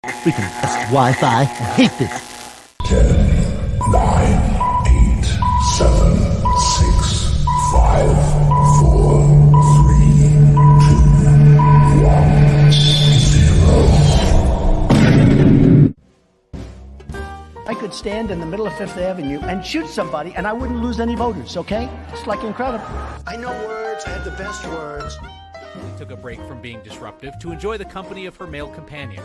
Freaking Wi-Fi. I hate this. 10, 9, 8, 7, 6, 5, 4, 3, 2, 1, 0. I could stand in the middle of Fifth Avenue and shoot somebody and I wouldn't lose any voters, okay? It's like incredible. I know words, I have the best words. He took a break from being disruptive to enjoy the company of her male companion.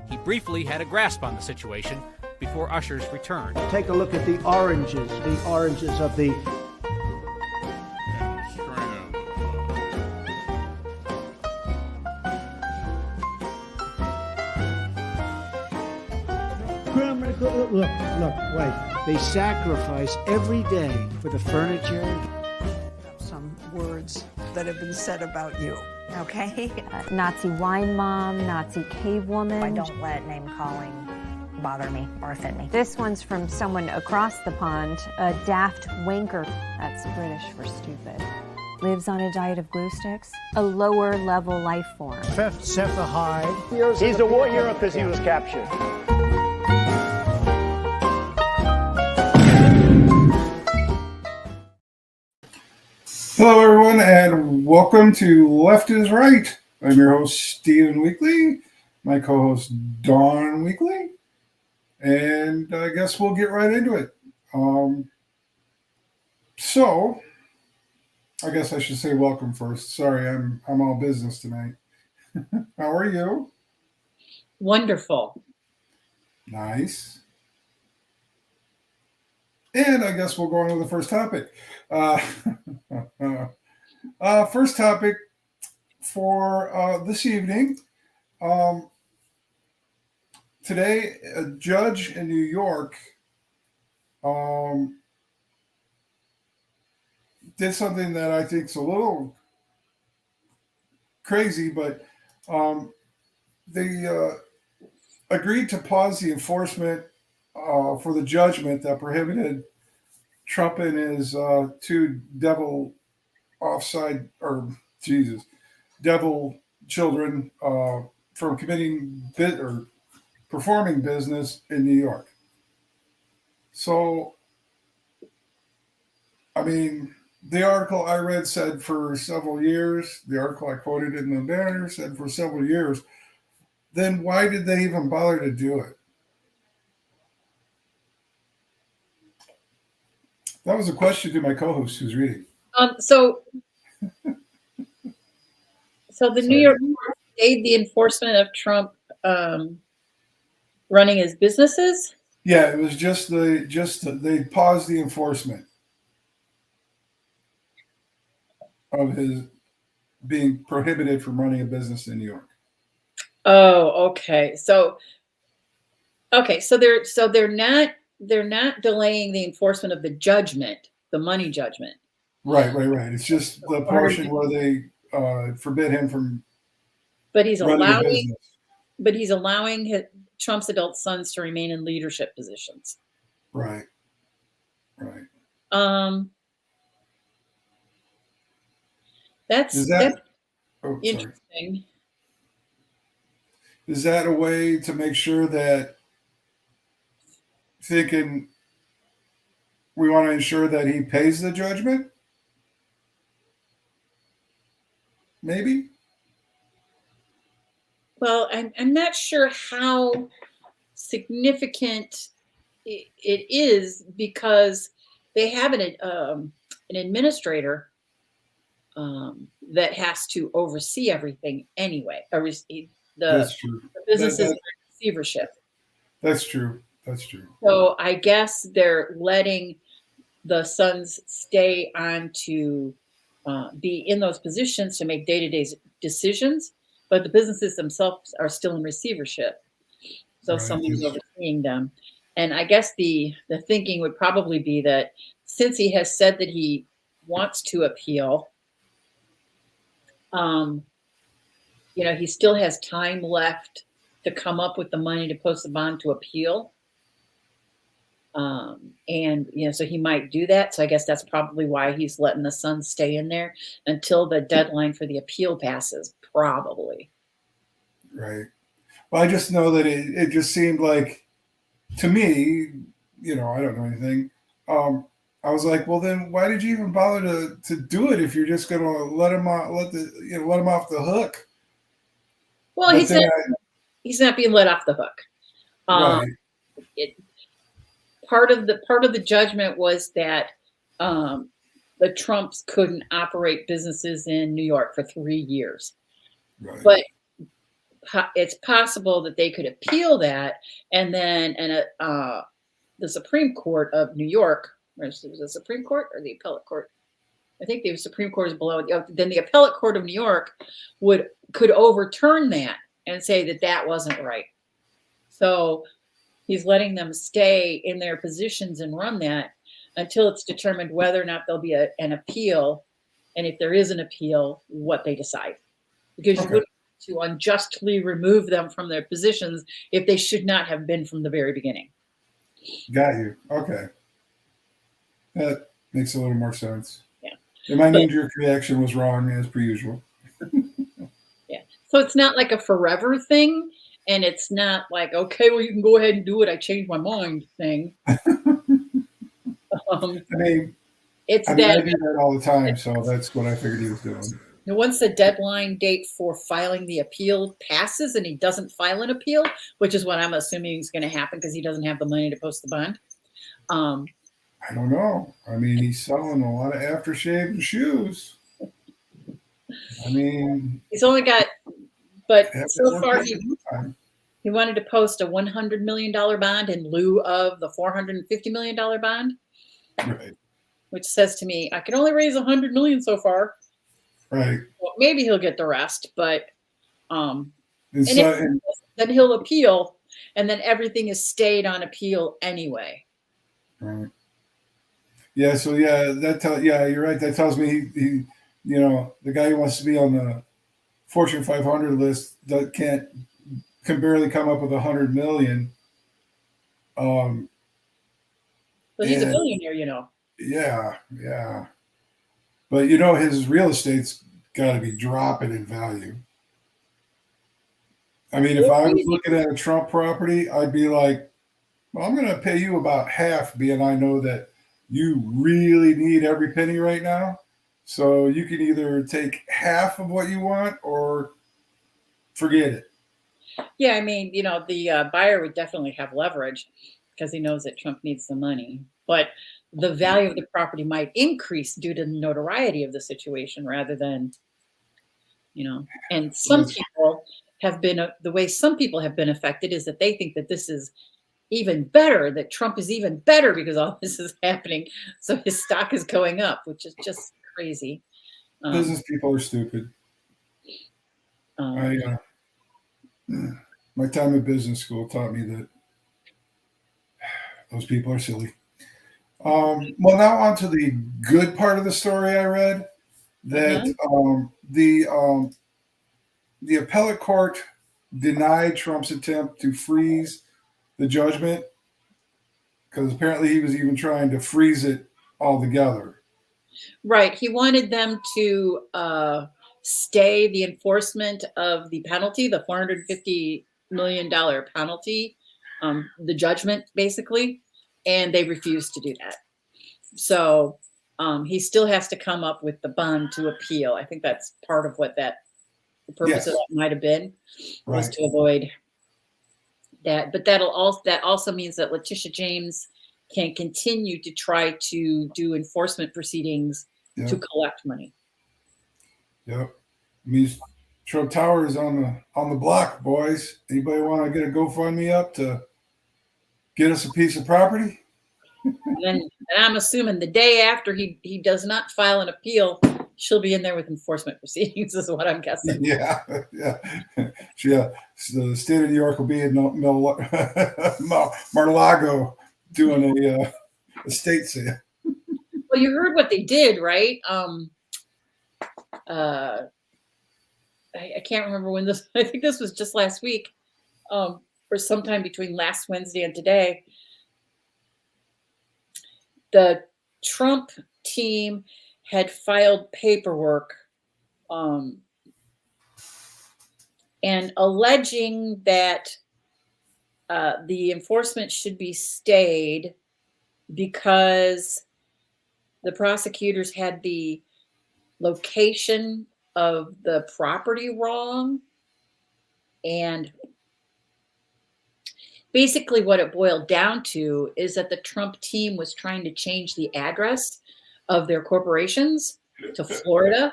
He briefly had a grasp on the situation before ushers returned. Take a look at the oranges of the... Look, wait. They sacrifice every day for the furniture. Some words that have been said about you. Okay. Nazi wine mom, Nazi cave woman. I don't let name calling bother me or offend me. This one's from someone across the pond, a daft wanker. That's British for stupid. Lives on a diet of glue sticks. A lower level life form. Sepharhide. He's a war hero because he was captured. Hello, everyone, and welcome to Left is Right. I'm your host, Stephen Weekly, my co-host, Dawn Weekly, and I guess we'll get right into it. So, I guess I should say welcome first. Sorry, I'm all business tonight. How are you? Wonderful. Nice. And I guess we'll go on to the first topic. First topic for this evening. Today, a judge in New York did something that I think is a little crazy, but they agreed to pause the enforcement for the judgment that prohibited Trump and his two devil children from committing or performing business in New York. So, I mean, the article I read said for several years, the article I quoted in the banner said for several years, then why did they even bother to do it? That was a question to my co-host who's reading. So the New York stayed the enforcement of Trump running his businesses? Yeah, it was they paused the enforcement of his being prohibited from running a business in New York. Oh, okay. So they're not delaying the enforcement of the judgment, the money judgment. Right. It's just the portion where they forbid him from. But he's allowing Trump's adult sons to remain in leadership positions. Right. That's interesting. Is that a way to make sure that thinking we want to ensure that he pays the judgment? Maybe. Well, I'm not sure how significant it is because they have an administrator that has to oversee everything anyway. That's true. The business is in receivership. That's true. So I guess they're letting the sons stay on to be in those positions to make day-to-day decisions, but the businesses themselves are still in receivership. So someone's overseeing them. And I guess the thinking would probably be that since he has said that he wants to appeal, he still has time left to come up with the money to post the bond to appeal. So he might do that. So I guess that's probably why he's letting the sons stay in there until the deadline for the appeal passes, probably. Right. But I just know that it just seemed like, to me, I don't know anything. I was like, well, then why did you even bother to do it if you're just going to let him off the hook? Well, he's not being let off the hook. Right. Part of the judgment was that the Trumps couldn't operate businesses in New York for 3 years. Right. But it's possible that they could appeal that, and then the Supreme Court of New York, or was it the Supreme Court or the appellate court? I think the Supreme Court is below it. Then the appellate court of New York could overturn that and say that wasn't right. So he's letting them stay in their positions and run that until it's determined whether or not there'll be an appeal, and if there is an appeal, what they decide. Because you wouldn't to unjustly remove them from their positions if they should not have been from the very beginning. Got you. Okay. That makes a little more sense. Yeah. And my knee-jerk reaction was wrong, as per usual. Yeah. So it's not like a forever thing, and it's not like, okay, well, you can go ahead and do it, I changed my mind thing. I mean, I do that all the time, so that's what I figured he was doing. Once the deadline date for filing the appeal passes and he doesn't file an appeal, which is what I'm assuming is going to happen because he doesn't have the money to post the bond. I don't know. I mean, he's selling a lot of aftershave and shoes. I mean, he's only got, but so far he wanted to post a $100 million bond in lieu of the $450 million bond. Right. Which says to me, I can only raise $100 million so far. Right. Well, maybe he'll get the rest, but then he'll appeal, and then everything is stayed on appeal anyway. Right. Yeah. So you're right. That tells me he the guy who wants to be on the Fortune 500 list that can barely come up with $100 million. But he's a billionaire, Yeah, yeah. But his real estate's got to be dropping in value. I mean, if I was looking at a Trump property, I'd be like, well, I'm going to pay you about half, being I know that you really need every penny right now. So you can either take half of what you want or forget it. Yeah, I mean, the buyer would definitely have leverage because he knows that Trump needs the money. But the value of the property might increase due to the notoriety of the situation rather than, and some people have been, the way some people have been affected is that they think that this is even better, that Trump is even better because all this is happening. So his stock is going up, which is just crazy. Business people are stupid. My time at business school taught me that those people are silly. Well, now on to the good part of the story I read, that the appellate court denied Trump's attempt to freeze the judgment because apparently he was even trying to freeze it altogether. Right. He wanted them to stay the enforcement of the penalty, the $450 million penalty, the judgment, basically. And they refused to do that. So he still has to come up with the bond to appeal. I think that's part of what the purpose of that might have been, was to avoid that. But that also means that Letitia James can continue to try to do enforcement proceedings to collect money. Yep. I mean, Trump Tower is on the block, boys. Anybody want to get a GoFundMe up to get us a piece of property? And I'm assuming the day after he does not file an appeal, she'll be in there with enforcement proceedings, is what I'm guessing. Yeah. The state of New York will be in Mar-a-Lago doing a estate sale. Well, you heard what they did, right? I can't remember when this. I think this was just last week, or sometime between last Wednesday and today. The Trump team had filed paperwork, and and alleging that the enforcement should be stayed because the prosecutors had the location of the property wrong. And basically what it boiled down to is that the Trump team was trying to change the address of their corporations to Florida.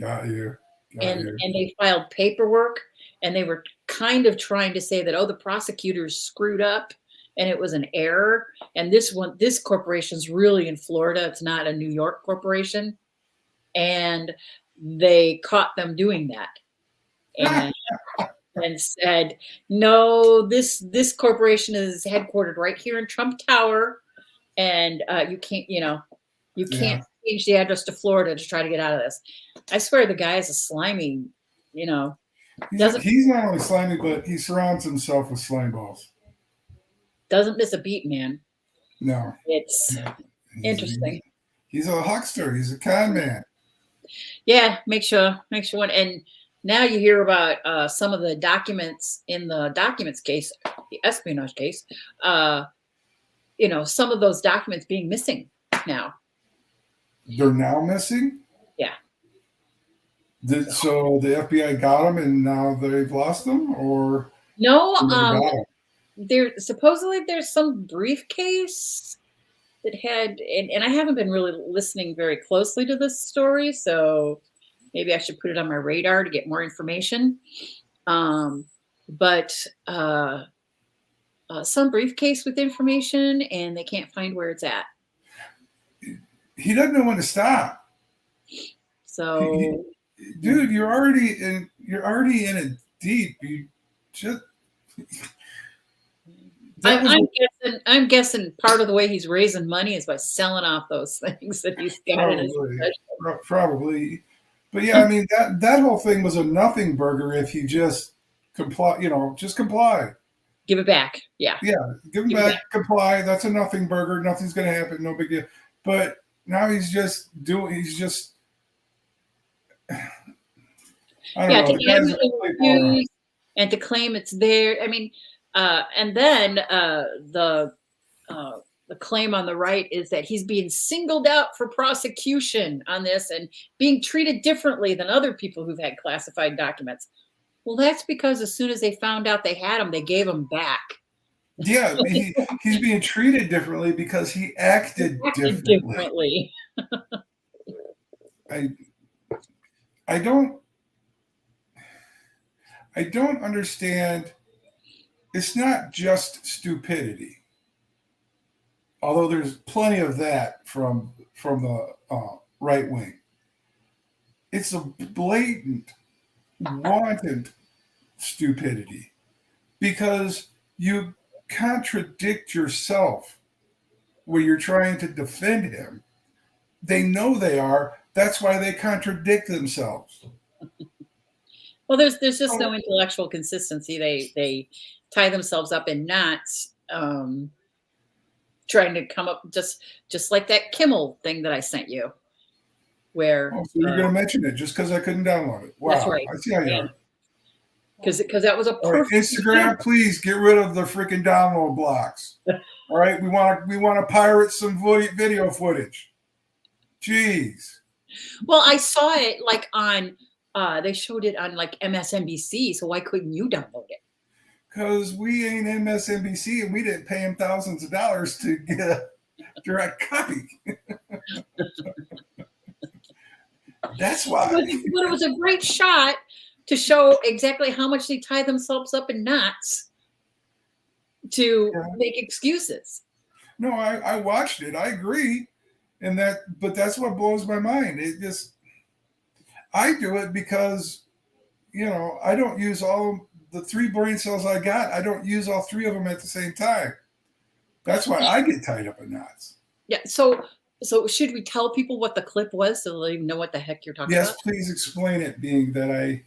Got you. And they filed paperwork, and they were kind of trying to say that, oh, the prosecutors screwed up and it was an error. And this corporation's really in Florida. It's not a New York corporation. And they caught them doing that. And said, no, this corporation is headquartered right here in Trump Tower, and you can't change the address to Florida to try to get out of this. I swear the guy is a slimy, He's not only slimy, but he surrounds himself with slime balls. Doesn't miss a beat, man. No. It's interesting. He's a huckster. He's a con man. Yeah, make sure one. And now you hear about some of the documents in the documents case, the espionage case, some of those documents being missing now. They're now missing? Yeah. So the FBI got them and now they've lost them? Or no, supposedly there's some briefcase that had, and I haven't been really listening very closely to this story, so maybe I should put it on my radar to get more information. But some briefcase with information, and they can't find where it's at. He doesn't know when to stop. So, dude, you're already in it deep. You just. I'm guessing part of the way he's raising money is by selling off those things that he's got in his possession. Probably. But yeah, I mean that whole thing was a nothing burger if you just comply, just comply. Give it back. Yeah. Yeah. Give it back, comply. That's a nothing burger. Nothing's gonna happen, no big deal. But now he's just I don't know. To get and to claim it's there. I mean, and then the claim on the right is that he's being singled out for prosecution on this and being treated differently than other people who've had classified documents. Well, that's because as soon as they found out they had them, they gave them back. Yeah, he's being treated differently because he acted differently. I don't understand. It's not just stupidity, although there's plenty of that from the right wing. It's a blatant, wanton stupidity because you contradict yourself when you're trying to defend him. They know they are. That's why they contradict themselves. Well, there's just no intellectual consistency. They tie themselves up in knots, trying to come up just like that Kimmel thing that I sent you. Where so you're going to mention it just because I couldn't download it. Wow, that's right. I see how you are. Because that was a perfect Instagram. Please get rid of the freaking download blocks. All right, we want to pirate some video footage. Jeez. Well, I saw it like on. They showed it on like MSNBC. So why couldn't you download it? Because we ain't MSNBC and we didn't pay him thousands of dollars to get a direct copy. That's why. But it was a great shot to show exactly how much they tie themselves up in knots to make excuses. No, I watched it. I agree. But that's what blows my mind. I do it because, I don't use all the 3 brain cells I got. I don't use all 3 of them at the same time. That's why I get tied up in knots. Yeah. So should we tell people what the clip was so they know what the heck you're talking about? Yes, please explain it, being that I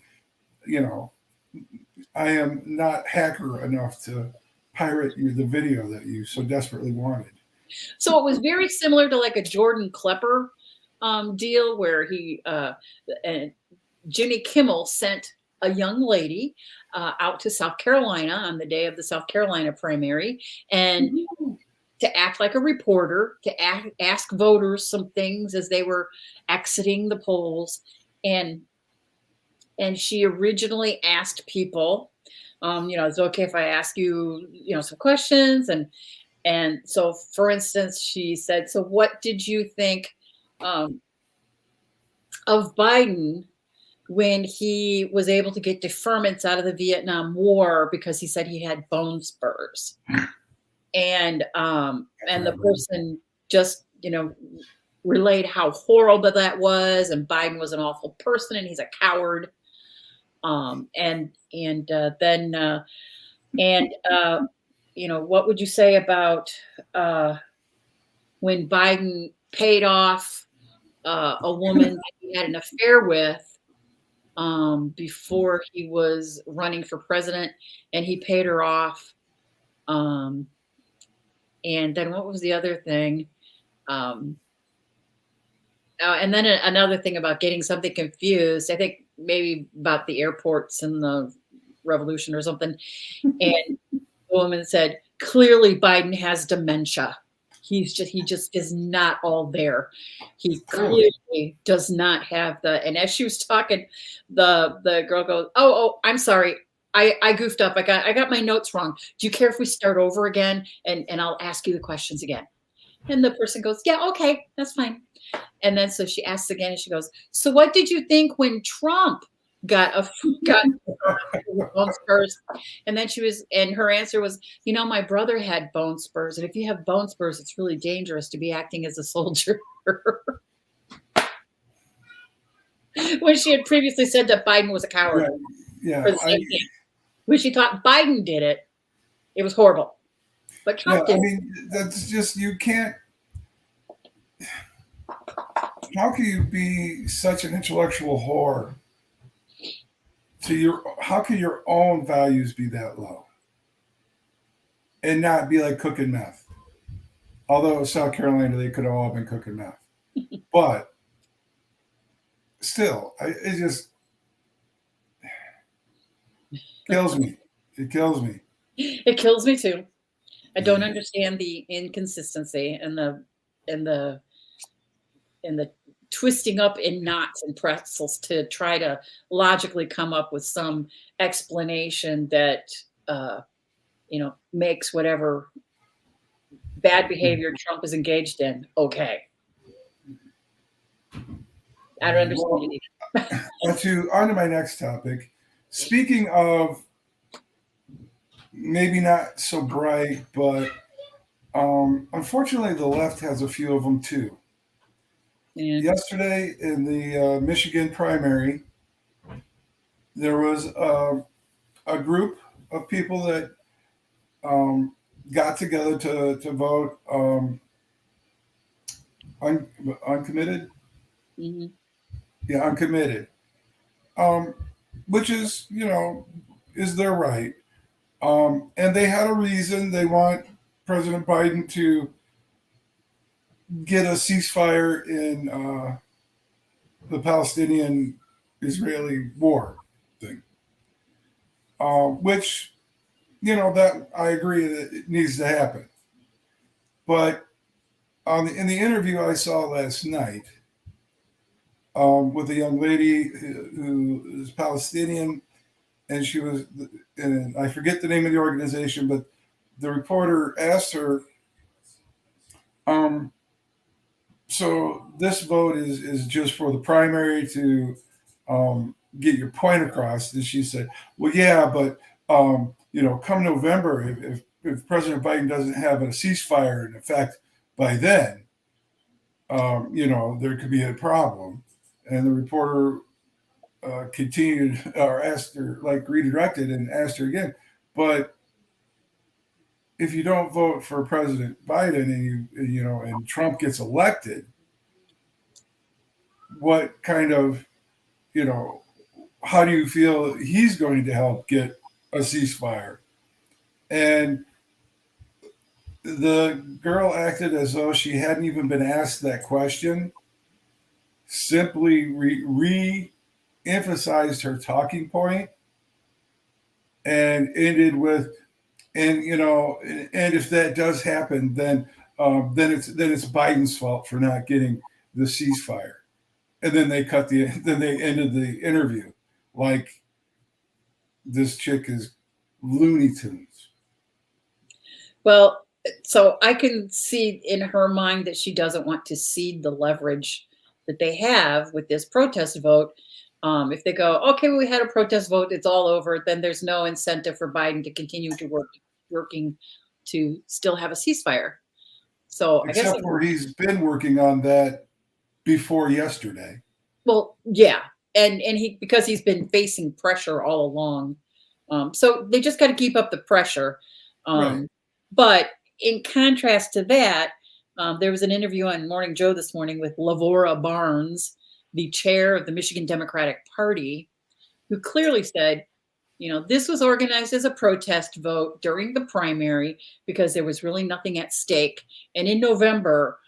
am not hacker enough to pirate the video that you so desperately wanted. So it was very similar to like a Jordan Klepper deal where he and Jimmy Kimmel sent a young lady out to South Carolina on the day of the South Carolina primary, and to act like a reporter, to ask voters some things as they were exiting the polls. And she originally asked people, is it okay if I ask you, some questions? And so, for instance, she said, so what did you think of Biden when he was able to get deferments out of the Vietnam War because he said he had bone spurs? And the person just, relayed how horrible that was, and Biden was an awful person, and he's a coward. What would you say about when Biden paid off a woman that he had an affair with before he was running for president, and he paid her off? And then what was the other thing? And then another thing about getting something confused, I think maybe about the airports and the revolution or something. And the woman said, clearly Biden has dementia. He just is not all there. He clearly does not have and as she was talking, the girl goes, oh, I'm sorry. I goofed up. I got my notes wrong. Do you care if we start over again? And I'll ask you the questions again. And the person goes, yeah, okay, that's fine. And then so she asks again, and she goes, so what did you think when Trump got bone spurs? And then her answer was, my brother had bone spurs. And if you have bone spurs, it's really dangerous to be acting as a soldier. When she had previously said that Biden was a coward. Yeah. When she thought Biden did it, it was horrible. But Trump did. I mean, that's just, you can't. How can you be such an intellectual whore? How can your own values be that low and not be like cooking meth? Although South Carolina, they could have all been cooking meth, but still, it just kills me. It kills me. It kills me too. I don't understand the inconsistency and the twisting up in knots and pretzels to try to logically come up with some explanation that makes whatever bad behavior Trump is engaged in okay. I don't understand it either. On to my next topic. Speaking of maybe not so bright, but unfortunately the left has a few of them too. Yeah. Yesterday in the Michigan primary, there was a group of people that got together to vote uncommitted. Mm-hmm. Yeah, uncommitted. Which is, is their right. And they had a reason. They want President Biden to get a ceasefire in the Palestinian-Israeli war thing, which, that I agree that it needs to happen. But in the interview I saw last night with a young lady who is Palestinian, and she was, and I forget the name of the organization, but the reporter asked her, so this vote is just for the primary to get your point across. And she said, well, yeah, but, come November, if President Biden doesn't have a ceasefire in effect by then, there could be a problem. And the reporter continued or asked her, redirected and asked her again, but if you don't vote for President Biden and Trump gets elected, what kind of, how do you feel he's going to help get a ceasefire? And the girl acted as though she hadn't even been asked that question, simply re-emphasized her talking point and ended with, and and if that does happen, then it's Biden's fault for not getting the ceasefire. And then then they ended the interview like this chick is Looney Tunes. Well, so I can see in her mind that she doesn't want to cede the leverage that they have with this protest vote. If they go, okay, we had a protest vote, it's all over, then there's no incentive for Biden to continue to working to still have a ceasefire. So Except for he's been working on that before yesterday. Well, yeah, and he, because he's been facing pressure all along, so they just got to keep up the pressure. Right. But in contrast to that, there was an interview on Morning Joe this morning with Lavora Barnes, the chair of the Michigan Democratic Party, who clearly said, this was organized as a protest vote during the primary because there was really nothing at stake. And in November,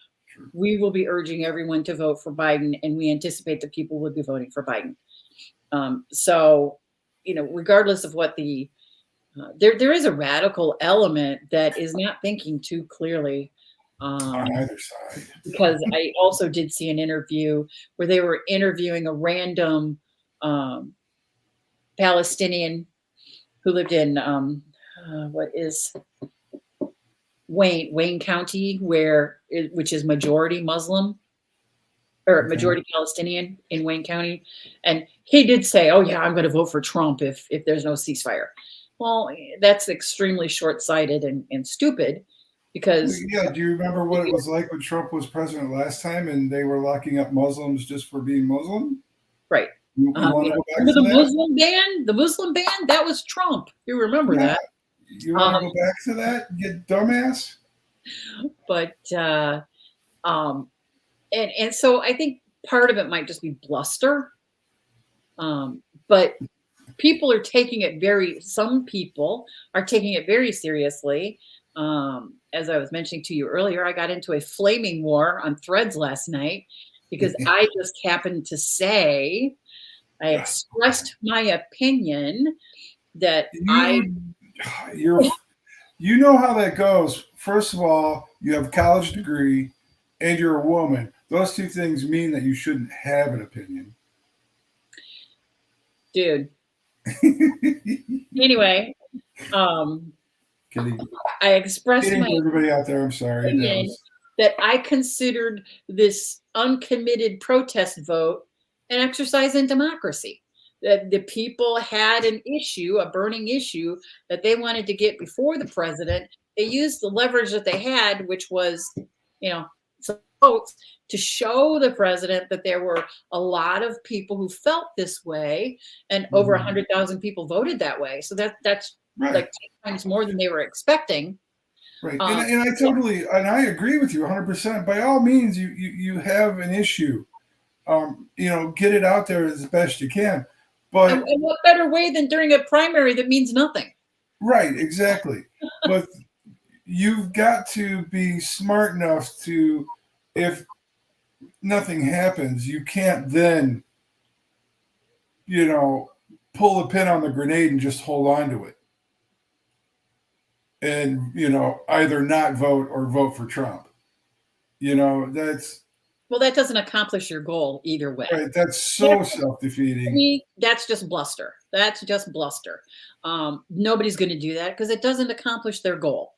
we will be urging everyone to vote for Biden, and we anticipate that people will be voting for Biden. So, regardless of what there is a radical element that is not thinking too clearly. On either side. Because I also did see an interview where they were interviewing a random Palestinian who lived in Wayne County, which is majority Muslim or majority Palestinian in Wayne County. And he did say, oh yeah, I'm going to vote for Trump if there's no ceasefire. Well, that's extremely short-sighted and stupid because. Yeah. Do you remember what it was like when Trump was president last time and they were locking up Muslims just for being Muslim? Right. You want to go back to the that? Muslim ban? The Muslim ban? That was Trump. You remember that. You want to go back to that, you dumbass? But and so I think part of it might just be bluster. But people are taking it some people are taking it very seriously. As I was mentioning to you earlier, I got into a flaming war on Threads last night because I just happened to say, I expressed my opinion that you know how that goes. First of all, you have a college degree and you're a woman. Those two things mean that you shouldn't have an opinion. Dude. Anyway, Kidding. I expressed Kidding for everybody out there. I'm sorry. opinion that I considered this uncommitted protest vote an exercise in democracy. That the people had an issue, a burning issue that they wanted to get before the president. They used the leverage that they had, which was, some votes, to show the president that there were a lot of people who felt this way, and over 100,000 people voted that way. So that's right. like 10 times more than they were expecting. Right, and I agree with you 100%. By all means, you have an issue. Get it out there as best you can. But and what better way than during a primary that means nothing? Right, exactly. But you've got to be smart enough to, if nothing happens, you can't then, pull a pin on the grenade and just hold on to it. And, either not vote or vote for Trump. That's. Well, that doesn't accomplish your goal either way. Right, that's so self-defeating. To me, that's just bluster. Nobody's going to do that because it doesn't accomplish their goal.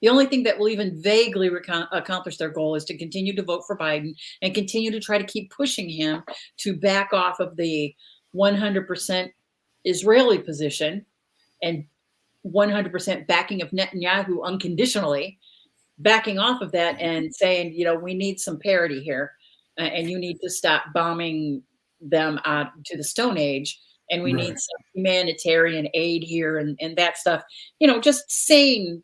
The only thing that will even vaguely accomplish their goal is to continue to vote for Biden and continue to try to keep pushing him to back off of the 100% Israeli position and 100% backing of Netanyahu unconditionally, backing off of that and saying, we need some parity here, and you need to stop bombing them to the Stone Age, and we need some humanitarian aid here and that stuff. Just sane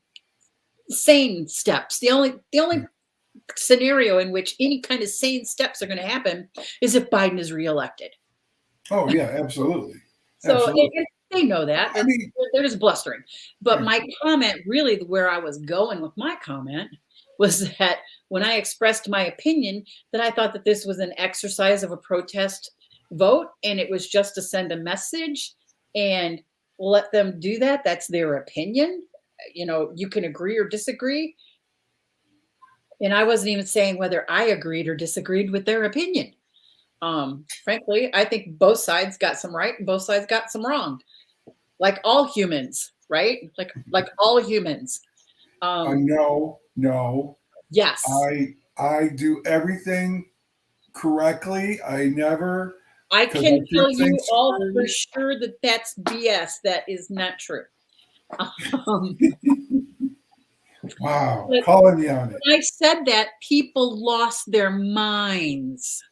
steps. The only scenario in which any kind of sane steps are going to happen is if Biden is reelected. Oh yeah, absolutely. So absolutely. They know that. They're just blustering. But my comment, really where I was going with my comment, was that when I expressed my opinion that I thought that this was an exercise of a protest vote and it was just to send a message, and let them do that. That's their opinion. You know, you can agree or disagree. And I wasn't even saying whether I agreed or disagreed with their opinion. Frankly, I think both sides got some right and both sides got some wrong. Like all humans, right? Like all humans. No. Yes. I do everything correctly. I never. I can tell you all for first. sure that that's BS. That is not true. Wow, calling me on it. When I said that, people lost their minds.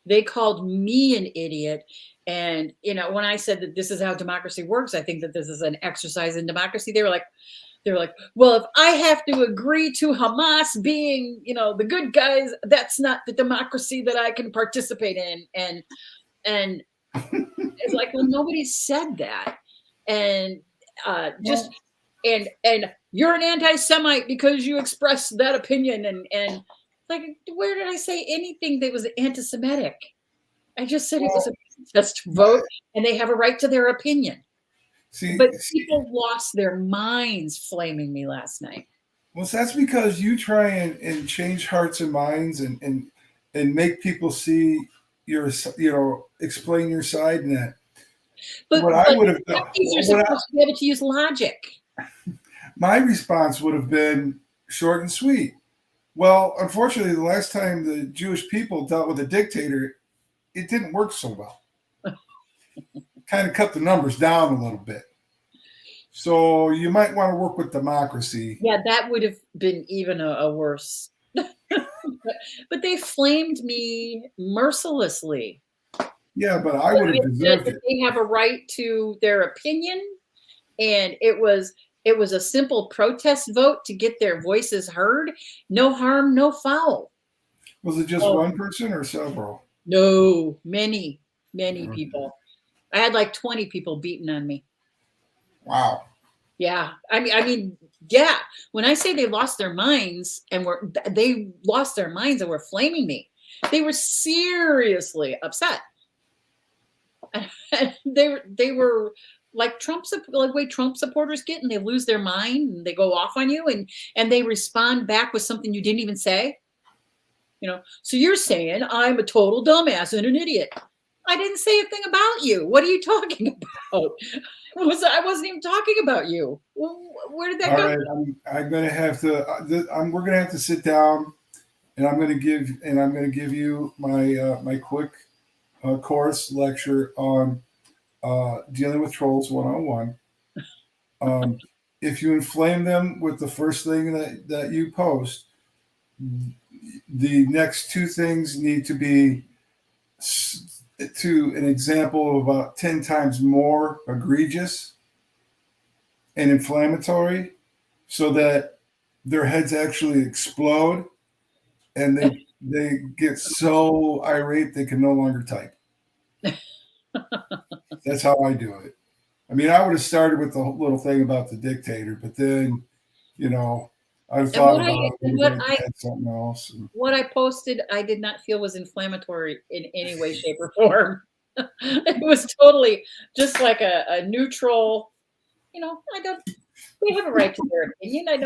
They called me an idiot. And, you know, when I said that this is how democracy works, I think that this is an exercise in democracy. They were like, well, if I have to agree to Hamas being, you know, the good guys, that's not the democracy that I can participate in. And it's like, well, nobody said that. And and you're an anti-Semite because you expressed that opinion. And like, where did I say anything that was anti-Semitic? I just said it was a protest vote and they have a right to their opinion. But people lost their minds flaming me last night. Well, that's because you try and change hearts and minds and make people see your, you know, explain your side in that. But I would have done, you're supposed to be able to use logic. My response would have been short and sweet. Well, unfortunately, the last time the Jewish people dealt with a dictator, it didn't work so well. Kind of cut the numbers down a little bit. So you might want to work with democracy. Yeah, that would have been even a worse. But they flamed me mercilessly. Yeah, but I would have deserved it. They have a right to their opinion, and it was a simple protest vote to get their voices heard. No harm, no foul. Was it just one person or several? No, many people. I had like 20 people beating on me. Wow. Yeah. I mean, yeah. When I say they lost their minds and were flaming me, they were seriously upset. And they were like way Trump supporters get, and they lose their mind and they go off on you and they respond back with something you didn't even say. You know, so you're saying I'm a total dumbass and an idiot. I didn't say a thing about you. What are you talking about? I wasn't even talking about you. Where did that go? All right, I'm going to have to. We're going to have to sit down, and I'm going to give you my my quick course lecture on dealing with trolls 101. If you inflame them with the first thing that you post, the next two things need to be to an example of about 10 times more egregious and inflammatory, so that their heads actually explode and they get so irate they can no longer type. That's how I do it. I mean, I would have started with the little thing about the dictator, but then, you know, I thought about something else. What I posted, I did not feel was inflammatory in any way, shape, or form. It was totally just like a neutral, you know, they have a right to their opinion. I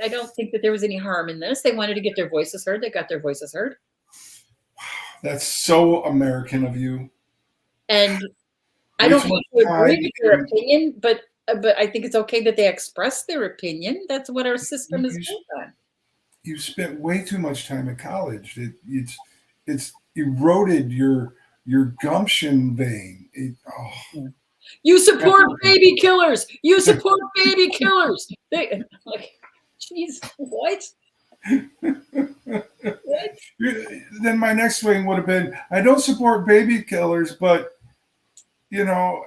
don't think that there was any harm in this. They wanted to get their voices heard. They got their voices heard. That's so American of you. And I don't need to agree with their opinion, but I think it's okay that they express their opinion. That's what our system is built on. You spent way too much time at college. It's eroded your gumption vein. You support baby killers. You support baby killers. They like, jeez, what? What? Then my next swing would have been, I don't support baby killers, but you know,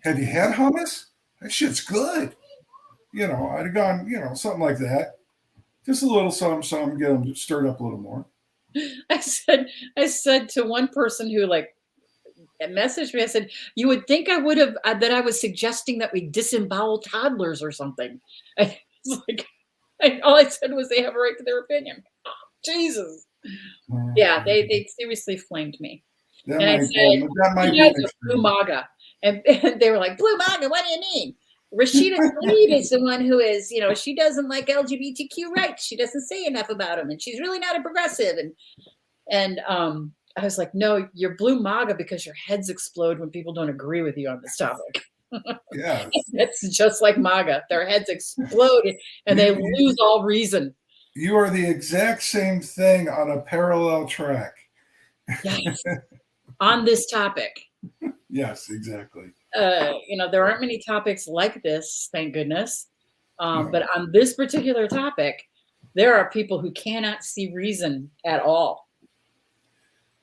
have you had hummus? That shit's good. You know, I'd have gone, you know, something like that. Just a little something, get them stirred up a little more. I said to one person who like messaged me, I said, you would think I would have, that I was suggesting that we disembowel toddlers or something. I was like, all I said was they have a right to their opinion. Oh, Jesus. Yeah, they seriously flamed me. And I said, you guys are blue MAGA. And they were like, Blue MAGA, what do you mean? Rashida Tlaib is the one who is, she doesn't like LGBTQ rights. She doesn't say enough about them, and she's really not a progressive. And I was like, no, you're Blue MAGA because your heads explode when people don't agree with you on this topic. Yeah. It's just like MAGA. Their heads explode and they lose all reason. You are the exact same thing on a parallel track. Yes. On this topic. Yes, exactly. There aren't many topics like this, thank goodness. But on this particular topic, there are people who cannot see reason at all.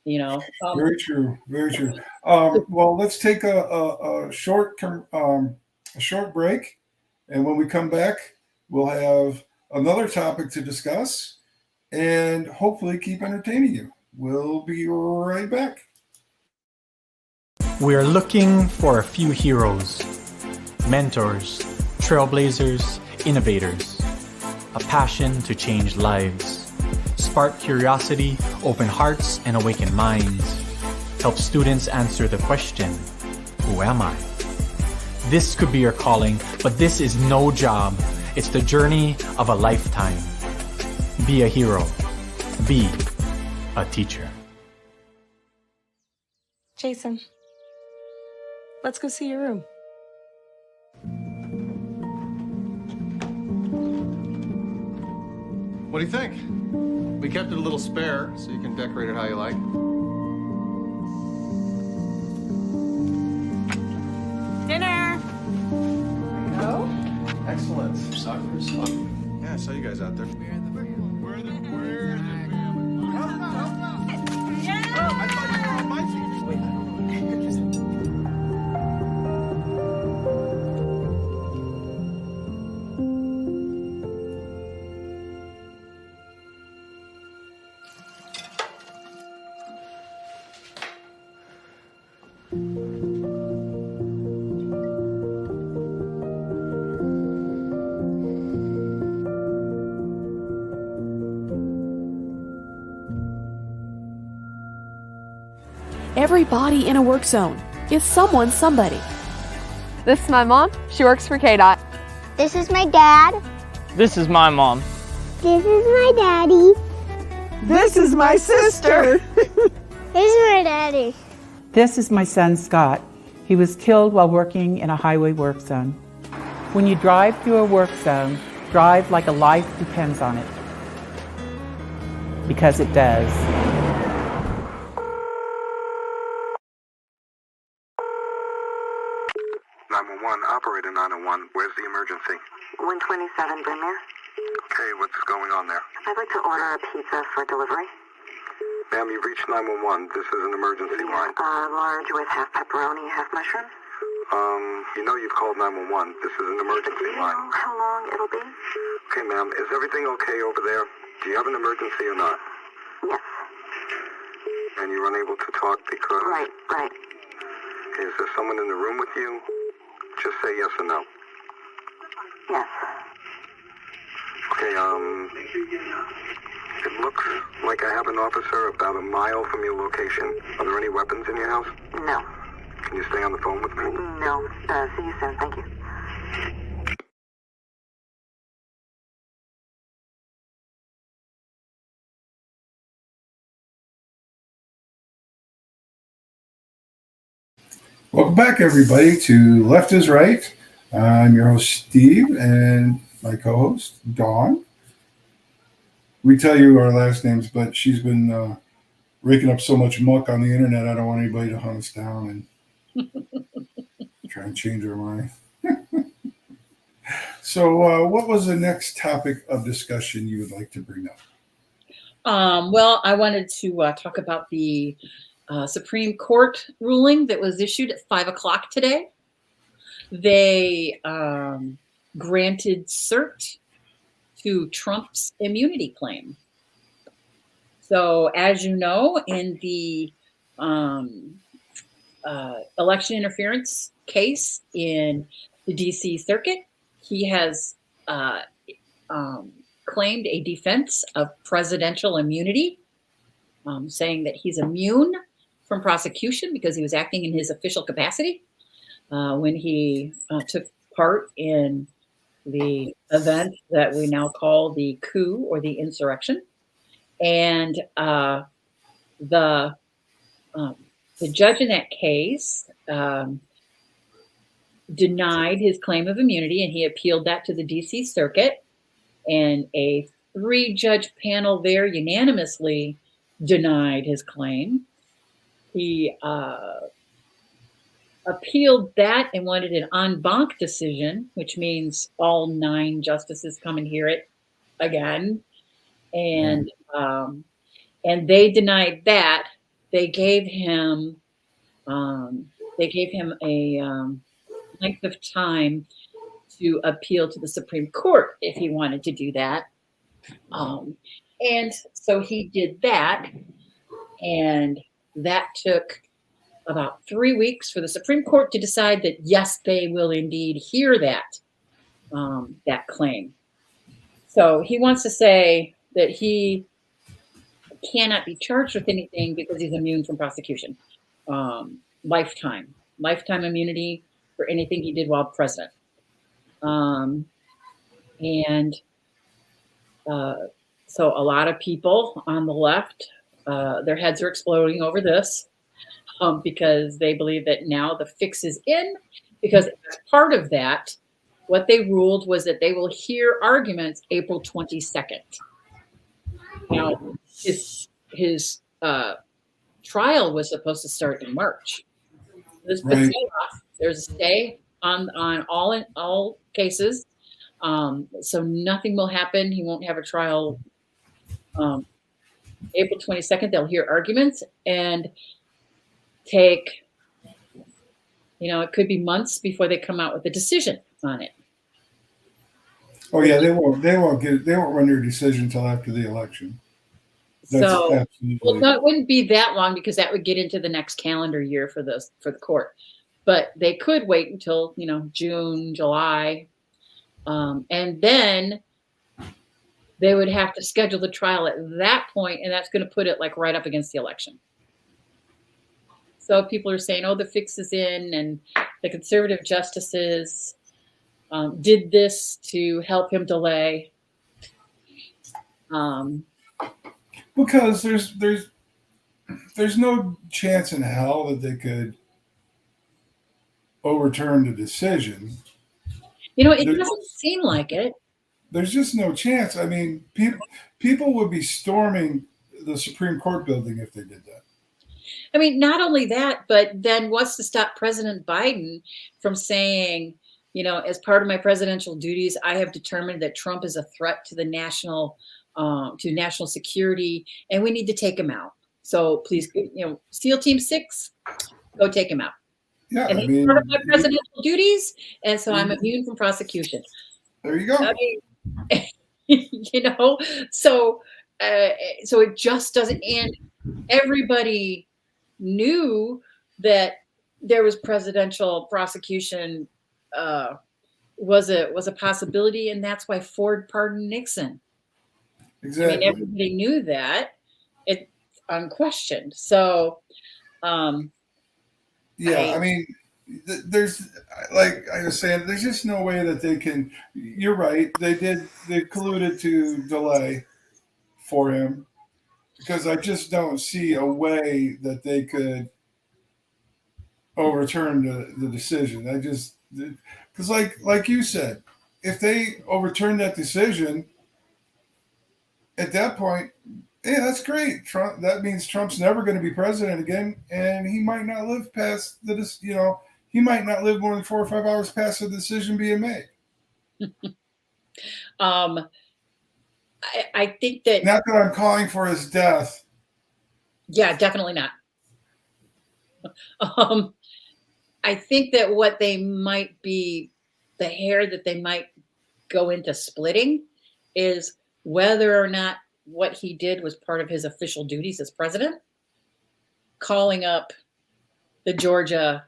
Very true. Very true. Well, let's take a short break, and when we come back, we'll have another topic to discuss, and hopefully keep entertaining you. We'll be right back. We're looking for a few heroes, mentors, trailblazers, innovators, a passion to change lives, spark curiosity, open hearts, and awaken minds, help students answer the question, who am I? This could be your calling, but this is no job. It's the journey of a lifetime. Be a hero. Be a teacher. Jason, let's go see your room. What do you think? We kept it a little spare, so you can decorate it how you like. Dinner! Go. Excellent. Suckers. Yeah, I saw you guys out there. Where are the I thought you were on my team. Every body in a work zone is someone's somebody. This is my mom. She works for KDOT. This is my dad. This is my mom. This is my daddy. This is my sister. This is my daddy. This is my son, Scott. He was killed while working in a highway work zone. When you drive through a work zone, drive like a life depends on it. Because it does. 911, operator 901. Where's the emergency? 127 Brymere. Okay, what's going on there? I'd like to order a pizza for delivery. Ma'am, you've reached 911. This is an emergency line. Large with half pepperoni, half mushroom. You've called 911. This is an emergency line. Do you know how long it'll be? Okay, ma'am, is everything okay over there? Do you have an emergency or not? Yes. And you're unable to talk because... Right. Is there someone in the room with you? Just say yes or no. Yes. Okay, it looks like I have an officer about a mile from your location. Are there any weapons in your house? No. Can you stay on the phone with me? No. See you soon. Thank you. Welcome back, everybody, to Left is Right. I'm your host, Steve, and my co-host, Dawn. We tell you our last names, but she's been raking up so much muck on the internet, I don't want anybody to hunt us down and try and change our mind. So what was the next topic of discussion you would like to bring up? Well, I wanted to talk about the Supreme Court ruling that was issued at 5 o'clock today. They granted cert to Trump's immunity claim. So, as you know, in the election interference case in the DC Circuit, he has claimed a defense of presidential immunity, saying that he's immune from prosecution because he was acting in his official capacity. when he took part in the event that we now call the coup or the insurrection. And the judge in that case denied his claim of immunity, and he appealed that to the DC Circuit. And a 3-judge panel there unanimously denied his claim. He appealed that and wanted an en banc decision, which means all 9 justices come and hear it again. And they denied that. They gave him a length of time to appeal to the Supreme Court if he wanted to do that. And so he did that, and that took about 3 weeks for the Supreme Court to decide that yes, they will indeed hear that claim. So he wants to say that he cannot be charged with anything because he's immune from prosecution. Lifetime immunity for anything he did while president. So a lot of people on the left, their heads are exploding over this because they believe that now the fix is in, because as part of that, what they ruled was that they will hear arguments April 22nd. Now, his trial was supposed to start in March. There's a stay on all cases. So nothing will happen. He won't have a trial April 22nd. They'll hear arguments and take, it could be months before they come out with a decision on it. Oh yeah, they won't run their decision until after the election. That wouldn't be that long because that would get into the next calendar year for the court. But they could wait until, June, July. And then they would have to schedule the trial at that point, and that's going to put it like right up against the election. So people are saying, oh, the fix is in, and the conservative justices did this to help him delay. Because there's no chance in hell that they could overturn the decision. It doesn't seem like it. There's just no chance. I mean, people would be storming the Supreme Court building if they did that. I mean, not only that, but then what's to stop President Biden from saying, as part of my presidential duties, I have determined that Trump is a threat to the national security, and we need to take him out. So please, SEAL Team 6, go take him out. Yeah, and it's part of my presidential duties, and so I'm immune from prosecution. There you go. I mean, so it just doesn't. And everybody knew that there was presidential prosecution was a possibility, and that's why Ford pardoned Nixon. Exactly. I mean, everybody knew that. It's unquestioned. So, yeah, I mean, there's, like I was saying, there's just no way that they can. You're right. They colluded to delay for him, because I just don't see a way that they could overturn the decision. Because like you said, if they overturn that decision, at that point, yeah, that's great. That means Trump's never going to be president again, and he might not live past he might not live more than 4 or 5 hours past the decision being made. I think that, not that I'm calling for his death. Yeah, definitely not. I think that what they might be, the hair that they might go into splitting, is whether or not what he did was part of his official duties as president, calling up the Georgia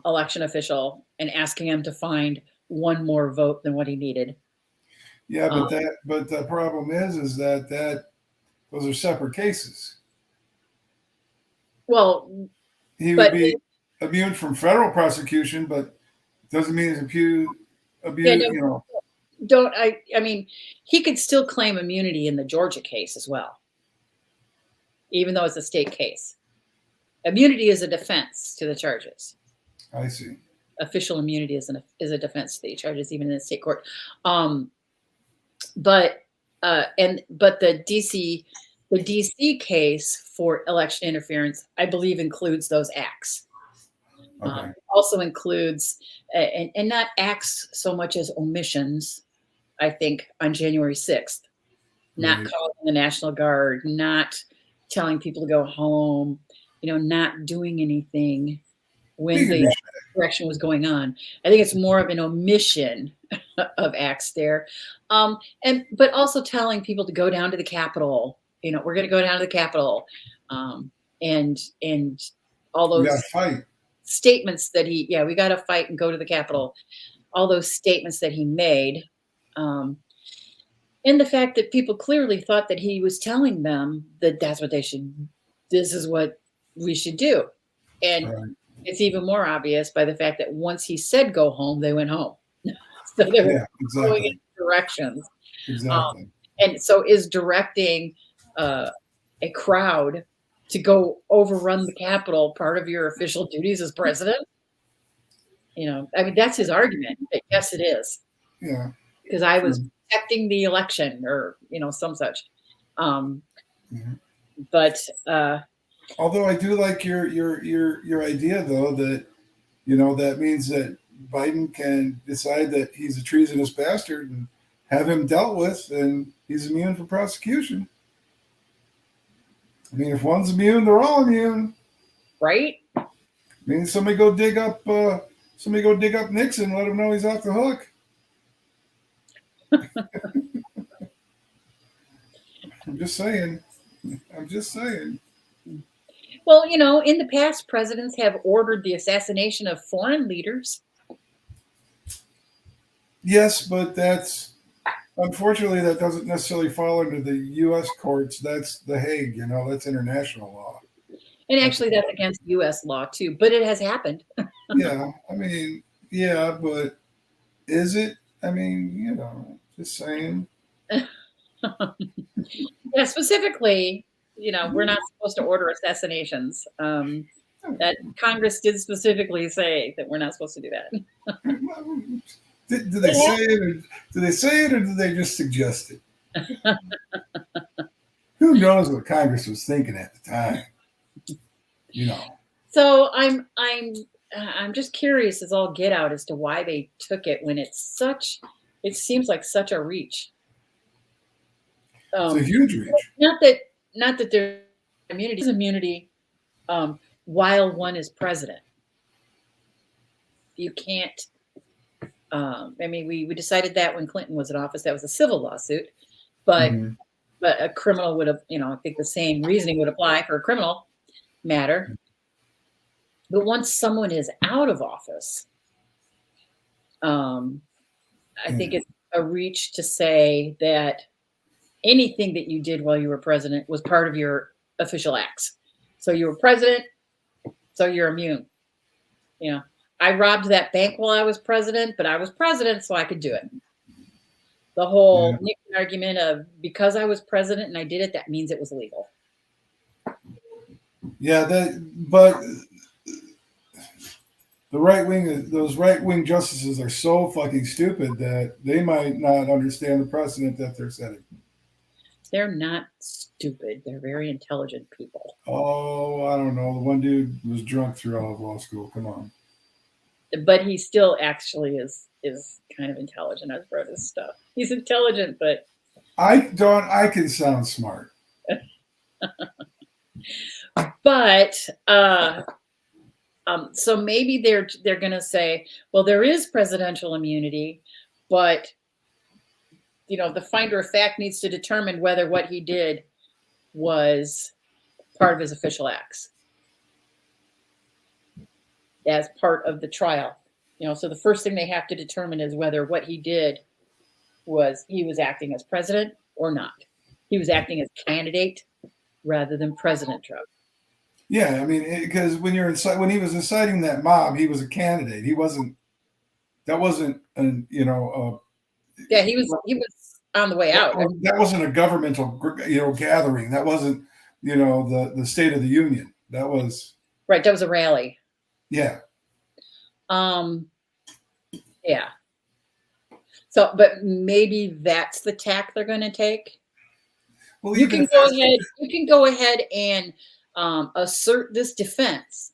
election official and asking him to find one more vote than what he needed. Yeah, but the problem is that those are separate cases. Well, he would be immune from federal prosecution, but doesn't mean he's Yeah, no, you know. I mean, he could still claim immunity in the Georgia case as well, even though it's a state case. Immunity is a defense to the charges. I see. Official immunity is a defense to the charges, even in the state court. But the DC case for election interference, I believe, includes those acts. Okay. Also includes and not acts so much as omissions. I think on January 6th, not Right. calling the National Guard, not telling people to go home, not doing anything when the correction was going on. I think it's more of an omission of acts there. But also telling people to go down to the Capitol. We're going to go down to the Capitol, and all We those got to fight. statements that we got to fight and go to the Capitol. All those statements that he made, and the fact that people clearly thought that he was telling them that that's what they should. This is what we should do, and Right. it's even more obvious by the fact that once he said go home, they went home. So they were going in directions. Exactly. And so is directing a crowd to go overrun the Capitol part of your official duties as president? I mean, that's his argument. Yes, it is. Yeah. Because I was protecting the election or, some such. But although I do like your idea, though, that that means that Biden can decide that he's a treasonous bastard and have him dealt with, and he's immune from prosecution. I mean, if one's immune, they're all immune, right? I mean, somebody go dig up Nixon, let him know he's off the hook. I'm just saying. Well, in the past, presidents have ordered the assassination of foreign leaders. Yes, but unfortunately, that doesn't necessarily fall under the U.S. courts. That's The Hague, that's international law. And actually, that's against U.S. law, too. But it has happened. Yeah, I mean, yeah, but is it? I mean, just saying. Yeah, specifically, we're not supposed to order assassinations. That Congress did specifically say that we're not supposed to do that. Do they say it, or do they say it, or do they just suggest it? Who knows what Congress was thinking at the time? So I'm just curious as all get out as to why they took it when it seems like such a reach. It's a huge reach. Not that there's immunity while one is president. You can't. I mean, we decided that when Clinton was in office, that was a civil lawsuit, but a criminal would have, I think the same reasoning would apply for a criminal matter. But once someone is out of office, I think it's a reach to say that anything that you did while you were president was part of your official acts. So you were president, so you're immune. I robbed that bank while I was president, but I was president, so I could do it. The whole Nixon argument of because I was president and I did it, that means it was legal. Yeah, but those right wing justices are so fucking stupid that they might not understand the precedent that they're setting. They're not stupid. They're very intelligent people. Oh, I don't know. The one dude was drunk through all of law school. Come on. But he still actually is kind of intelligent. I've read his stuff. He's intelligent, but I can sound smart. But so maybe they're going to say, well, there is presidential immunity, but the finder of fact needs to determine whether what he did was part of his official acts as part of the trial. So the first thing they have to determine is whether what he did he was acting as president or not. He was acting as candidate rather than President Trump. Yeah, I mean, because when he was inciting that mob, he was a candidate. He wasn't. That wasn't an Yeah, he was on the way out. that wasn't a governmental gathering. That wasn't the State of the Union. That was right. That was a rally. Yeah. Yeah. So, but maybe that's the tack they're going to take. Well, you can go ahead. You can go ahead and assert this defense,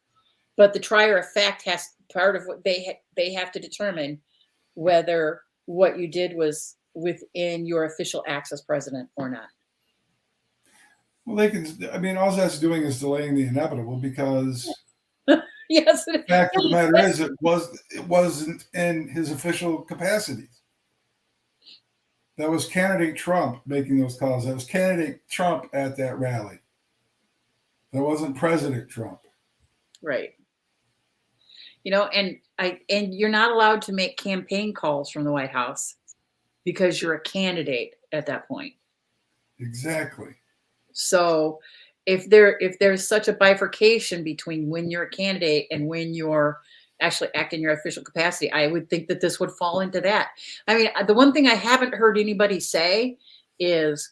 but the trier of fact has part of what they have to determine whether what you did was within your official acts as president or not. Well, they can. I mean, all that's doing is delaying the inevitable because. Yes. The fact of the matter is, it wasn't in his official capacities. That was candidate Trump making those calls. That was candidate Trump at that rally. That wasn't President Trump. Right. And you're not allowed to make campaign calls from the White House because you're a candidate at that point. Exactly. So if there's such a bifurcation between when you're a candidate and when you're actually acting in your official capacity, I would think that this would fall into that. I mean, the one thing I haven't heard anybody say is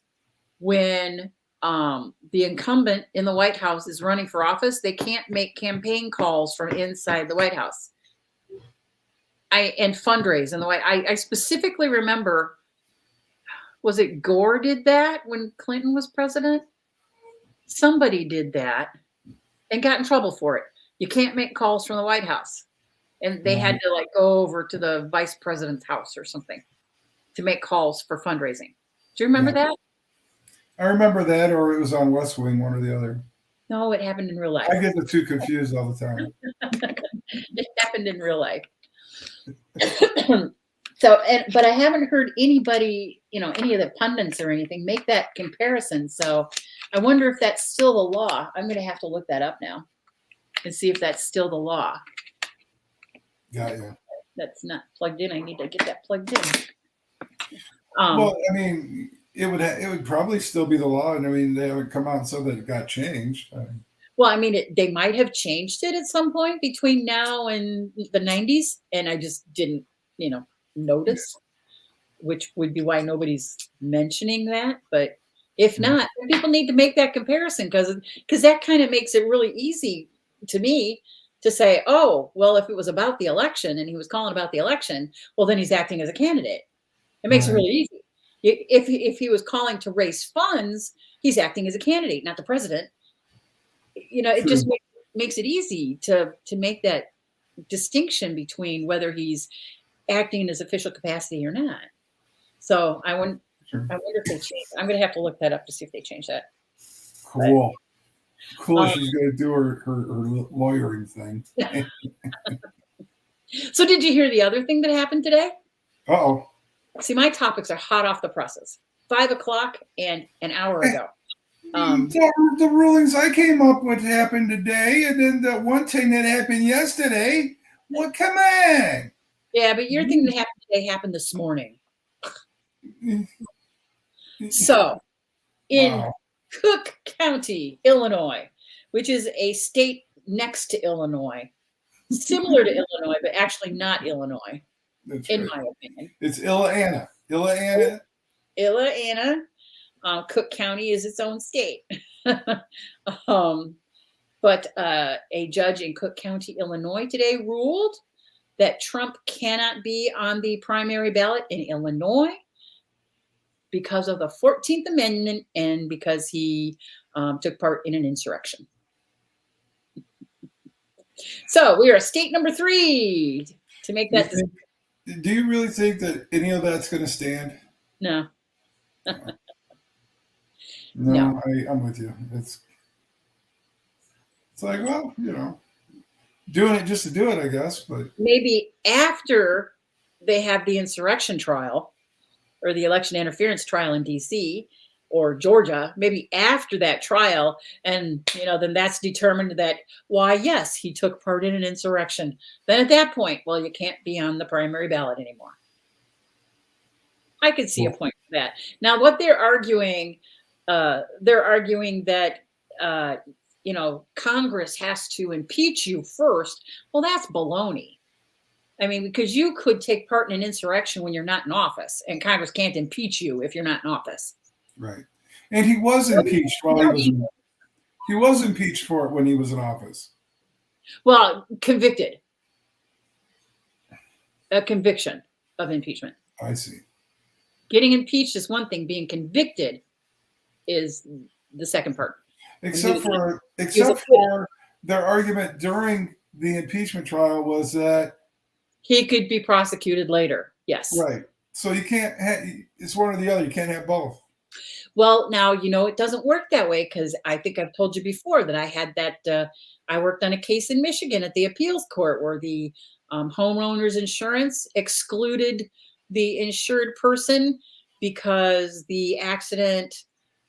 when the incumbent in the White House is running for office, they can't make campaign calls from inside the White House. And fundraise in the White. I specifically remember, was it Gore did that when Clinton was president? Somebody did that and got in trouble for it. You can't make calls from the White House. And they had to go over to the vice president's house or something to make calls for fundraising. Do you remember that? I remember that, or it was on West Wing, one or the other. No, it happened in real life. I get the two confused all the time. It happened in real life. But I haven't heard anybody, any of the pundits or anything make that comparison. So I wonder if that's still the law. I'm going to have to look that up now and see if that's still the law. Yeah. That's not plugged in. I need to get that plugged in. Well, I mean, it would probably still be the law, and I mean, they haven't come out and said that it got changed. Well, I mean, they might have changed it at some point between now and the 90s, and I just didn't, notice, which would be why nobody's mentioning that. But if not, people need to make that comparison because that kind of makes it really easy to me to say, oh, well, if it was about the election and he was calling about the election, well, then he's acting as a candidate. It makes it really easy. If he was calling to raise funds, he's acting as a candidate, not the president. It just makes it easy to make that distinction between whether he's acting in his official capacity or not. So I wonder if they changed. I'm going to have to look that up to see if they changed that. Cool. She's going to do her lawyering thing. So did you hear the other thing that happened today? Uh-oh. See, my topics are hot off the presses. 5 o'clock and an hour ago. The rulings I came up with happened today, and then the one thing that happened yesterday. Well, come on. Yeah, but your thing that happened today happened this morning. So, in Cook County, Illinois, which is a state next to Illinois, similar to Illinois, but actually not Illinois, in my opinion. It's Illa-Anna. Cook County is its own state. But a judge in Cook County, Illinois today ruled that Trump cannot be on the primary ballot in Illinois because of the 14th Amendment and because he took part in an insurrection. So we are state number 3 to make that decision. Do you really think that any of that's going to stand? No. No. I'm with you. It's like, well, doing it just to do it, I guess. But maybe after they have the insurrection trial or the election interference trial in DC or Georgia, maybe after that trial, and then that's determined that, why, yes, he took part in an insurrection. Then at that point, well, you can't be on the primary ballot anymore. I could see a point for that. Now, what they're arguing that Congress has to impeach you first. Well, that's baloney. I mean, because you could take part in an insurrection when you're not in office, and Congress can't impeach you if you're not in office. Right. And he was impeached he was impeached for it when he was in office. Well, convicted. A conviction of impeachment. I see. Getting impeached is one thing. Being convicted is the second part. Except for their argument during the impeachment trial was that he could be prosecuted later. Yes. Right. So you can't it's one or the other. You can't have both. Well, now, it doesn't work that way, because I think I've told you before that I had that I worked on a case in Michigan at the appeals court where the homeowners insurance excluded the insured person because the accident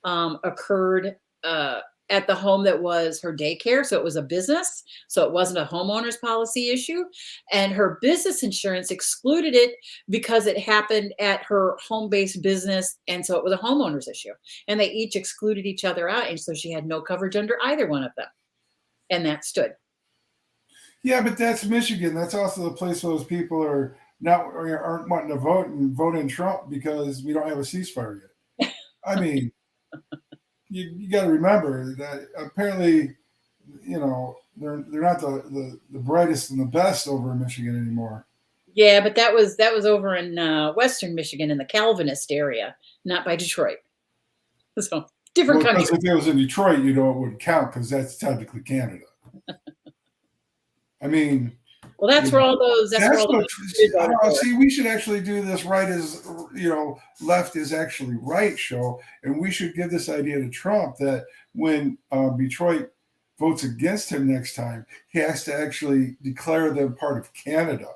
occurred at the home that was her daycare. So it was a business. So it wasn't a homeowner's policy issue. And her business insurance excluded it because it happened at her home-based business. And so it was a homeowner's issue. And they each excluded each other out. And so she had no coverage under either one of them. And that stood. Yeah, but that's Michigan. That's also the place where those people aren't wanting to vote and vote in Trump because we don't have a ceasefire yet. I mean, you got to remember that apparently, they're not the brightest and the best over in Michigan anymore. Yeah, but that was over in Western Michigan in the Calvinist area, not by Detroit. So different country. If it was in Detroit, it wouldn't count because that's technically Canada. I mean, well, that's where all those. See, we should actually do this right as left is actually right show, and we should give this idea to Trump that when Detroit votes against him next time, he has to actually declare them part of Canada,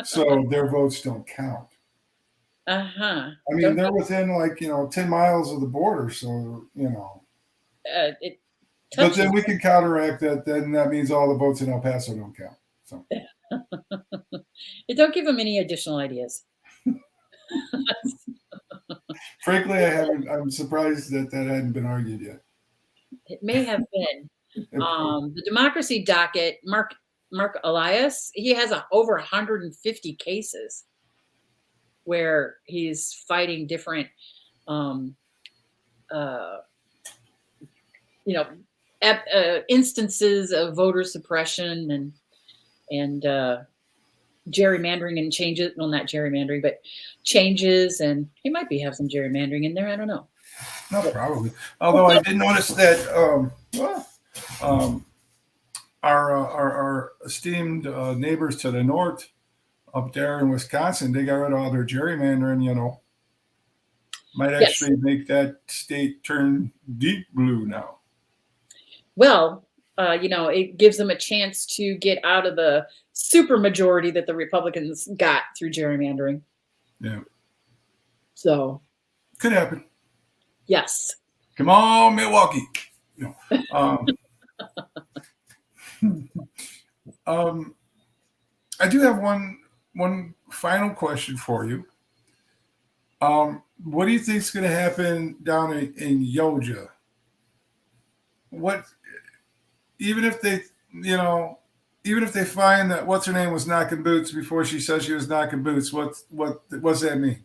so their votes don't count. I mean, they're within 10 miles of the border, so But then we can counteract that. Then that means all the votes in El Paso don't count. So don't give them any additional ideas. Frankly, I'm surprised that hadn't been argued yet. It may have been. The democracy docket, Mark Elias, he has over 150 cases where he's fighting different, instances of voter suppression and gerrymandering and changes. Well, not gerrymandering, but changes. And he might have some gerrymandering in there. I don't know. No, probably. Although I did notice that our esteemed neighbors to the north up there in Wisconsin, they got rid of all their gerrymandering, might actually make that state turn deep blue now. Well, it gives them a chance to get out of the supermajority that the Republicans got through gerrymandering. Yeah. So. Could happen. Yes. Come on, Milwaukee. I do have one final question for you. What do you think is going to happen down in Yoja? Even if they find that what's her name was knocking boots before she said she was knocking boots, what's that mean?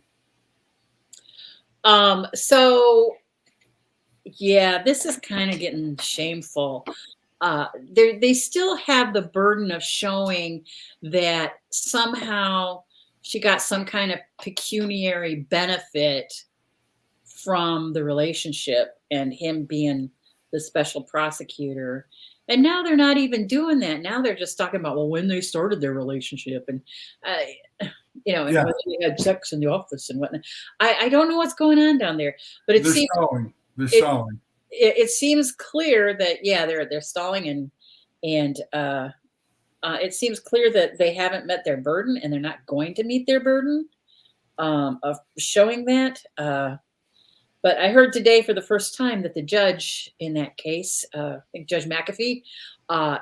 So yeah, this is kind of getting shameful. They still have the burden of showing that somehow she got some kind of pecuniary benefit from the relationship and him being the special prosecutor. And now they're not even doing that. Now they're just talking about, well, when they started their relationship and, and whether they had sex in the office and whatnot. I don't know what's going on down there, but They're stalling. It seems clear that, they're stalling and it seems clear that they haven't met their burden and they're not going to meet their burden of showing that. But I heard today for the first time that the judge in that case, I think Judge McAfee,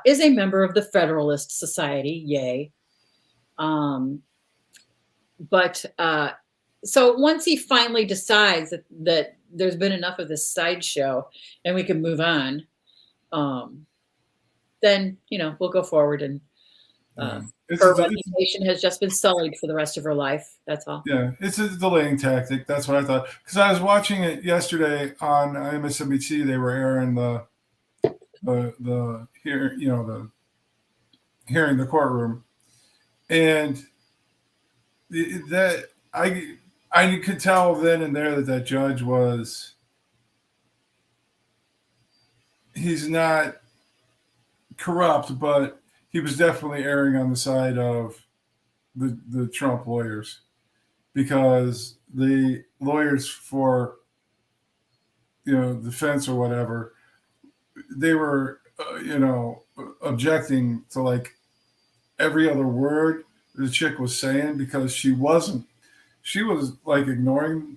is a member of the Federalist Society. Yay. So once he finally decides that there's been enough of this sideshow and we can move on, then we'll go forward, and her reputation has just been sullied for the rest of her life. That's all. Yeah, it's a delaying tactic. That's what I thought. Because I was watching it yesterday on MSNBC. They were airing the hearing the courtroom, and that I could tell then and there that judge he's not corrupt, but he was definitely erring on the side of the Trump lawyers, because the lawyers for defense or whatever, they were objecting to like every other word the chick was saying, because she was like ignoring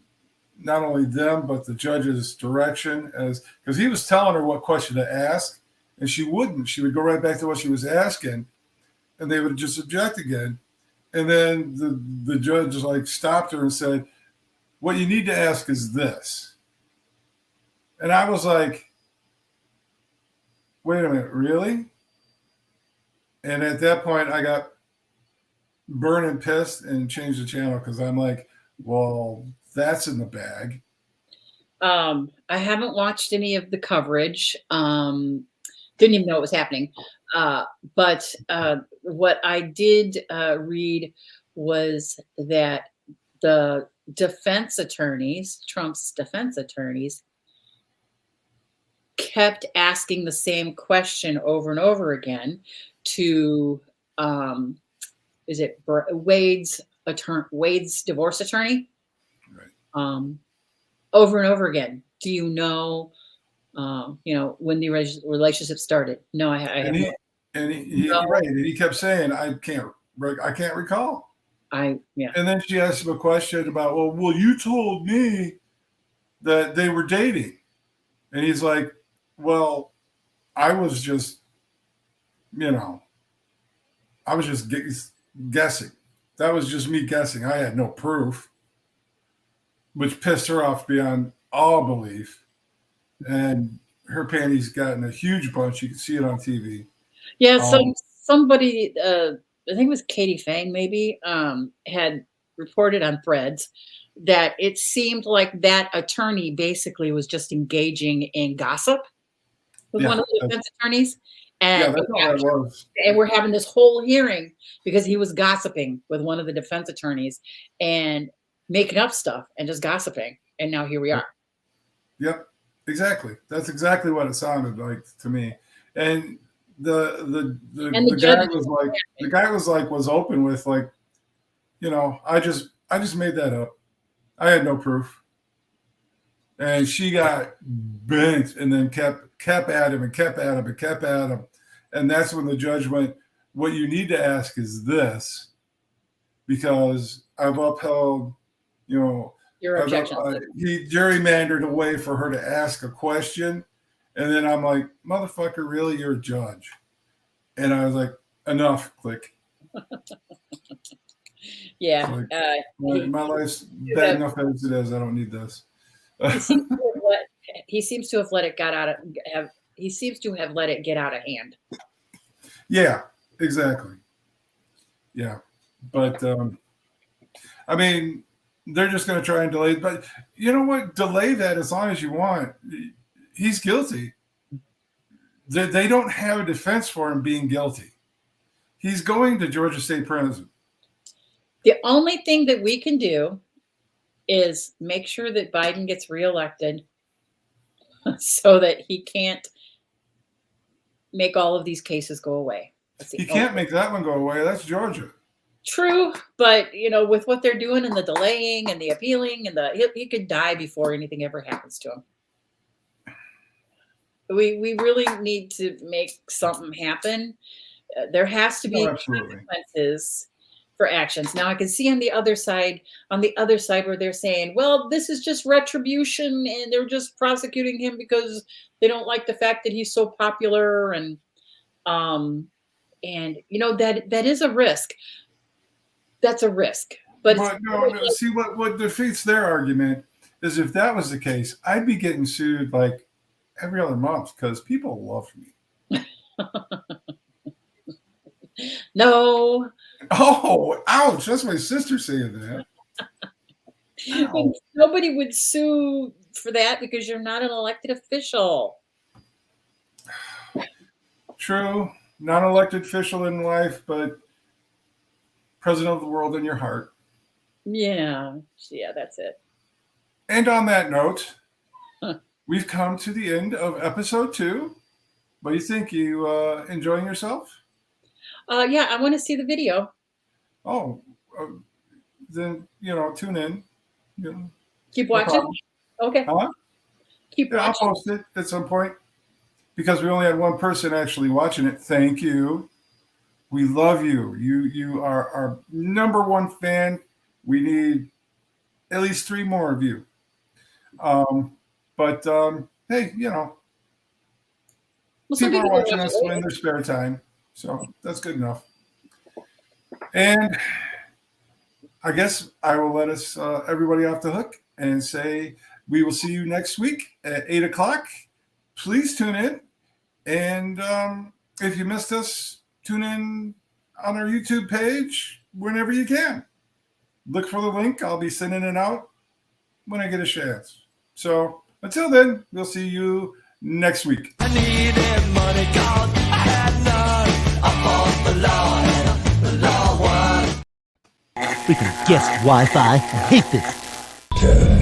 not only them but the judge's direction, because he was telling her what question to ask, and she wouldn't. She would go right back to what she was asking, and they would just object again. And then the judge like stopped her and said, "What you need to ask is this." And I was like, wait a minute, really? And at that point, I got burning pissed and changed the channel, because I'm like, well, that's in the bag. I haven't watched any of the coverage. Didn't even know it was happening. But what I did read was that the defense attorneys, Trump's defense attorneys, kept asking the same question over and over again to is it Wade's divorce attorney? Right. Over and over again. Do you know when the relationship started? No, I haven't. And he kept saying, I can't recall. Yeah. And then she asked him a question about, well, you told me that they were dating. And he's like, well, I was just, guessing. That was just me guessing. I had no proof, which pissed her off beyond all belief. And her panties got in a huge bunch. You could see it on TV. Yeah, somebody, I think it was Katie Fang maybe, had reported on Threads that it seemed like that attorney basically was just engaging in gossip with one of the defense attorneys. And, and we're having this whole hearing because he was gossiping with one of the defense attorneys and making up stuff and just gossiping. And now here we are. Yep, exactly. That's exactly what it sounded like to me. And the guy was open with like, I just made that up. I had no proof. And she got bent and then kept at him and kept at him and kept at him. And that's when the judge went, what you need to ask is this, because I've upheld, your objection. He gerrymandered a way for her to ask a question. And then I'm like, motherfucker, really? You're a judge. And I was like, enough, click. Yeah. Like, my life's bad enough as it is. I don't need this. He seems to have let it get out of hand. Yeah, exactly. Yeah. But I mean, they're just going to try and delay it. But you know what? Delay that as long as you want. He's guilty. They don't have a defense for him being guilty. He's going to Georgia State Prison. The only thing that we can do is make sure that Biden gets reelected so that he can't make all of these cases go away. He can't make that one go away. That's Georgia. True, but with what they're doing and the delaying and the appealing and he could die before anything ever happens to him. We really need to make something happen. There has to be consequences for actions. Now I can see on the other side where they're saying, well, this is just retribution and they're just prosecuting him because they don't like the fact that he's so popular, and that is a risk. That's a risk. But no, see what defeats their argument is if that was the case, I'd be getting sued like every other month because people love me. No. Oh, ouch. That's my sister saying that. Nobody would sue for that because you're not an elected official. True. Not an elected official in life, but president of the world in your heart. Yeah. Yeah, that's it. And on that note, we've come to the end of episode 2. What do you think? You enjoying yourself? Yeah, I want to see the video. Oh, then, tune in. Keep watching? Okay. Huh? Keep watching. I'll post it at some point because we only had one person actually watching it. Thank you. We love you. You are our number one fan. We need at least 3 more of you. But hey, people are watching us in their spare time, so that's good enough. And I guess I will let us everybody off the hook and say we will see you next week at 8:00. Please tune in, and if you missed us, tune in on our YouTube page whenever you can. Look for the link. I'll be sending it out when I get a chance. So until then, we'll see you next week. I needed money cause I had none. I fought the law and the law won. Freaking guest Wi-Fi. I hate this. 10,